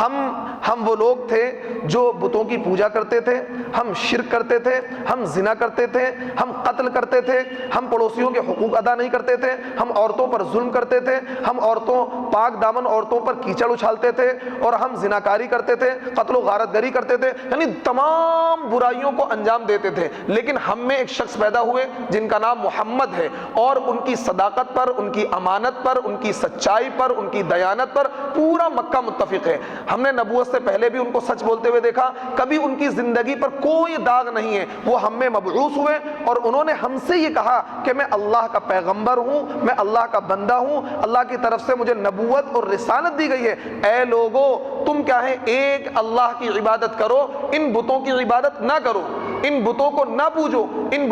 ہم وہ لوگ تھے جو بتوں کی پوجا کرتے تھے، ہم شرک کرتے تھے، ہم زنا کرتے تھے، ہم قتل کرتے تھے، ہم پڑوسیوں کے حقوق ادا نہیں کرتے تھے، ہم عورتوں پر ظلم کرتے تھے، ہم عورتوں پاک دامن عورتوں پر کیچڑ اچھالتے تھے، اور ہم زناکاری کرتے تھے، قتل و غارت گری کرتے تھے، یعنی تمام برائیوں کو انجام دیتے تھے۔ لیکن ہم میں ایک شخص پیدا ہوئے جن کا نام محمد ہے، اور ان کی صداقت پر، ان کی امانت پر، ان کی سچائی پر، ان کی دیانت پر پورا مکہ متفق ہے۔ ہم نے نبوت سے پہلے بھی ان کو سچ بولتے ہوئے دیکھا، کبھی ان کی زندگی پر کوئی داغ نہیں ہے۔ وہ ہم میں مبعوث ہوئے اور انہوں نے ہم سے یہ کہا کہ میں اللہ کا پیغمبر ہوں، میں اللہ کا بندہ ہوں، اللہ کی طرف سے مجھے نبوت اور رسالت دی گئی ہے۔ اے لوگو، تم کیا ہے، ایک اللہ کی عبادت کرو، ان بتوں کی عبادت نہ کرو، ان بتوں کو نہ پوجو، ان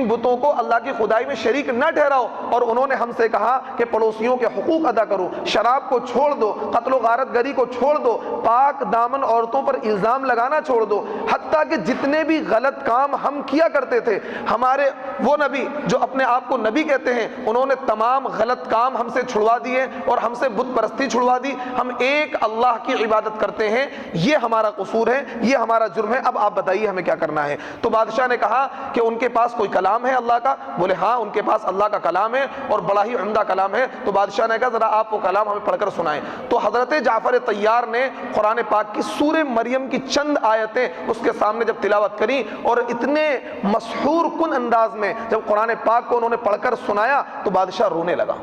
بتوں کو اللہ کی خدائی میں شریک نہ ٹھہراؤ۔ اور انہوں نے ہم سے کہا کہ پڑوسیوں کے حقوق ادا کرو، شراب کو چھوڑ دو، قتل و غارت گری کو چھوڑ دو، پاک دامن عورتوں پر الزام لگانا چھوڑ دو۔ حتیٰ کہ جتنے بھی غلط کام ہم کیا کرتے تھے، ہمارے وہ نبی جو اپنے آپ کو نبی کہتے ہیں، انہوں نے تمام غلط کام ہم سے چھڑوا دیے اور ہم سے بت پرستی چھڑوا دی۔ ہم ایک اللہ کی عبادت کرتے ہیں، یہ ہمارا قصور ہے، یہ ہمارا جرم ہے، اب آپ بتائیے ہمیں کیا کرنا ہے۔ تو بادشاہ نے کہا کہ ان کے پاس کوئی کلام ہے اللہ کا؟ بولے ہاں، ان کے پاس اللہ کا کلام ہے اور بڑا ہی عمدہ کلام ہے۔ تو بادشاہ نے کہا ذرا آپ وہ کلام ہمیں پڑھ کر سنائیں۔ تو حضرت جعفر طیار نے قرآن پاک کی سورہ مریم کی چند آیتیں اس کے سامنے جب تلاوت کری، اور اتنے مسحور کن انداز میں جب قرآن پاک کو انہوں نے پڑھ کر سنایا تو بادشاہ رونے لگا،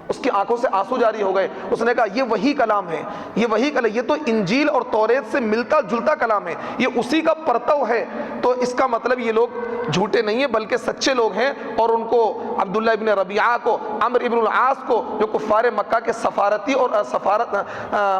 اس کی آنکھوں سے آنسو جاری ہو گئے۔ اس نے کہا یہ وہی کلام ہے، یہ وہی کلام، یہ تو انجیل اور توریت سے ملتا جلتا کلام ہے، یہ اسی کا پرتو ہے۔ تو اس کا مطلب یہ لوگ جھوٹے نہیں ہیں بلکہ سچے لوگ ہیں، اور ان کو عبداللہ ابن ربیعہ کو، عمرو ابن العاص کو، جو کفار مکہ کے سفارتی اور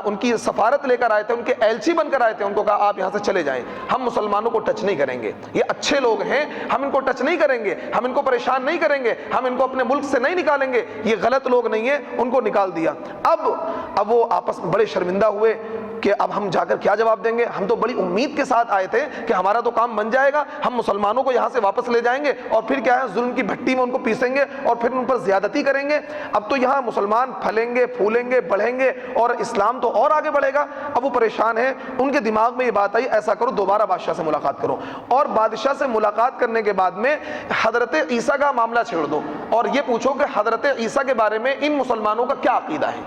ان کی سفارت لے کر آئے تھے، ان کے ایلچی بن کر آئے تھے، ان کو کہا آپ یہاں سے چلے جائیں، ہم مسلمانوں کو ٹچ نہیں کریں گے، یہ اچھے لوگ ہیں، ہم ان کو ٹچ نہیں کریں گے، ہم ان کو پریشان نہیں کریں گے، ہم ان کو اپنے ملک سے نہیں نکالیں گے، یہ غلط لوگ نہیں ہیں، ان کو نکال دیا۔ اب وہ آپس میں بڑے شرمندہ ہوئے کہ اب ہم جا کر کیا جواب دیں گے، ہم تو بڑی امید کے ساتھ آئے تھے کہ ہمارا تو کام بن جائے گا، ہم مسلمانوں کو یہاں سے واپس لے جائیں گے اور پھر کیا ہے، ظلم کی بھٹی میں ان کو پیسیں گے اور پھر ان پر زیادتی کریں گے۔ اب تو یہاں مسلمان پھلیں گے، پھولیں گے، بڑھیں گے اور اسلام تو اور آگے بڑھے گا۔ اب وہ پریشان ہیں، ان کے دماغ میں یہ بات آئی ایسا کرو دوبارہ بادشاہ سے ملاقات کرو، اور بادشاہ سے ملاقات کرنے کے بعد میں حضرت عیسیٰ کا معاملہ چھیڑ دو اور یہ پوچھو کہ حضرت عیسیٰ کے بارے میں ان مسلمانوں کا کیا عقیدہ ہے،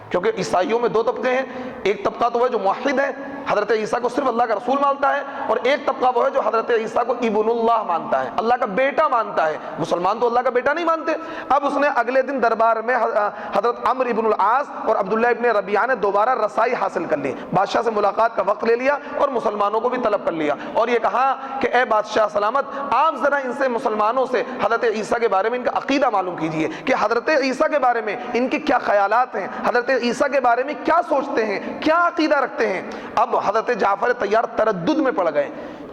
کیونکہ عیسائیوں میں دو طبقے ہیں، ایک طبقہ تو ہے جو موحد ہے، حضرت عیسیٰ کو صرف اللہ کا رسول مانتا ہے، اور ایک طبقہ وہ ہے جو حضرت عیسیٰ کو ابن اللہ مانتا ہے، اللہ کا بیٹا مانتا ہے۔ مسلمان تو اللہ کا بیٹا نہیں مانتے۔ اب اس نے اگلے دن دربار میں حضرت عمرو ابن العاص اور عبداللہ ابن ربیعہ نے دوبارہ رسائی حاصل کر لی، بادشاہ سے ملاقات کا وقت لے لیا اور مسلمانوں کو بھی طلب کر لیا، اور یہ کہا کہ اے بادشاہ سلامت، آپ ذرا ان سے مسلمانوں سے حضرت عیسیٰ کے بارے میں ان کا عقیدہ معلوم کیجئے کہ حضرت عیسیٰ کے بارے میں ان کے کیا خیالات ہیں، حضرت عیسیٰ کے بارے میں کیا سوچتے ہیں، کیا عقیدہ رکھتے ہیں۔ اب حضرت جعفر طیار تردد میں پڑ گئے،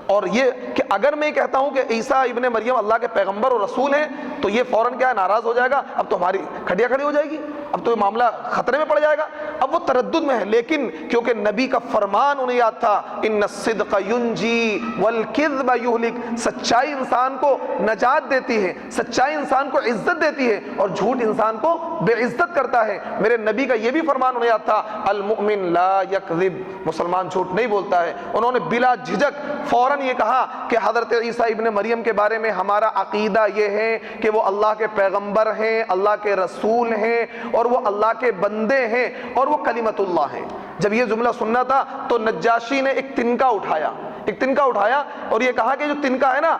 اور یہ کہ اگر میں کہتا ہوں کہ عیسیٰ ابن مریم اللہ کے پیغمبر اور رسول ہیں تو یہ فوراً کیا ناراض ہو جائے گا، اب تو ہماری کھڑیا کھڑی ہو جائے گی، اب تو یہ معاملہ خطرے میں پڑ جائے گا۔ اب وہ تردد میں ہے، لیکن کیونکہ نبی کا فرمان انہیں یاد تھا، ان الصدق ینجی والکذب یہلک، سچائی انسان کو نجات دیتی ہے، سچائی انسان کو عزت دیتی ہے اور جھوٹ انسان کو بے عزت کرتا ہے۔ میرے نبی کا یہ بھی فرمان انہیں یاد تھا، المؤمن لا یکذب، مسلمان جھوٹ نہیں بولتا ہے۔ انہوں نے بلا جھجک فوراً یہ کہا کہ حضرت عیسیٰ ابن مریم کے بارے میں ہمارا عقیدہ یہ ہے کہ وہ اللہ کے پیغمبر ہیں، اللہ کے رسول ہیں اور وہ اللہ کے بندے ہیں اور وہ کلمت اللہ ہیں۔ جب یہ جملہ سننا تھا تو نجاشی نے ایک تنکا اٹھایا اور یہ کہا کہ جو تنکا ہے نا،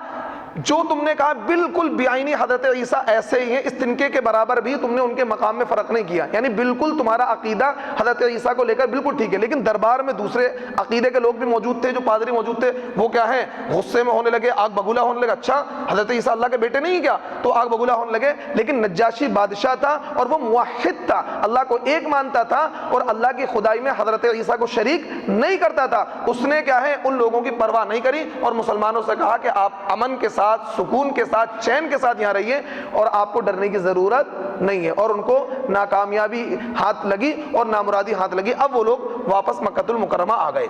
جو تم نے کہا بالکل بیعینی حضرت عیسیٰ ایسے ہی ہیں، اس تنکے کے برابر بھی تم نے ان کے مقام میں فرق نہیں کیا، یعنی بالکل تمہارا عقیدہ حضرت عیسیٰ کو لے کر بالکل ٹھیک ہے۔ لیکن دربار میں دوسرے عقیدے کے لوگ بھی موجود تھے، جو پادری موجود تھے، وہ کیا ہیں، غصے میں ہونے لگے، آگ بگولا ہونے لگا، اچھا حضرت عیسیٰ اللہ کے بیٹے نہیں کیا، تو آگ بگولا ہونے لگے۔ لیکن نجاشی بادشاہ تھا اور وہ موحد تھا، اللہ کو ایک مانتا تھا اور اللہ کی خدائی میں حضرت عیسیٰ کو شریک نہیں کرتا تھا۔ اس نے کیا ہے، ان لوگوں کی پرواہ نہیں کری اور مسلمانوں سے کہا کہ آپ امن کے ساتھ، سکون کے ساتھ، چین کے ساتھ یہاں رہیے اور آپ کو ڈرنے کی ضرورت نہیں ہے۔ اور ان کو ناکامیابی ہاتھ لگی اور نامرادی ہاتھ لگی۔ اب وہ لوگ واپس مکہ المکرمہ آ گئے۔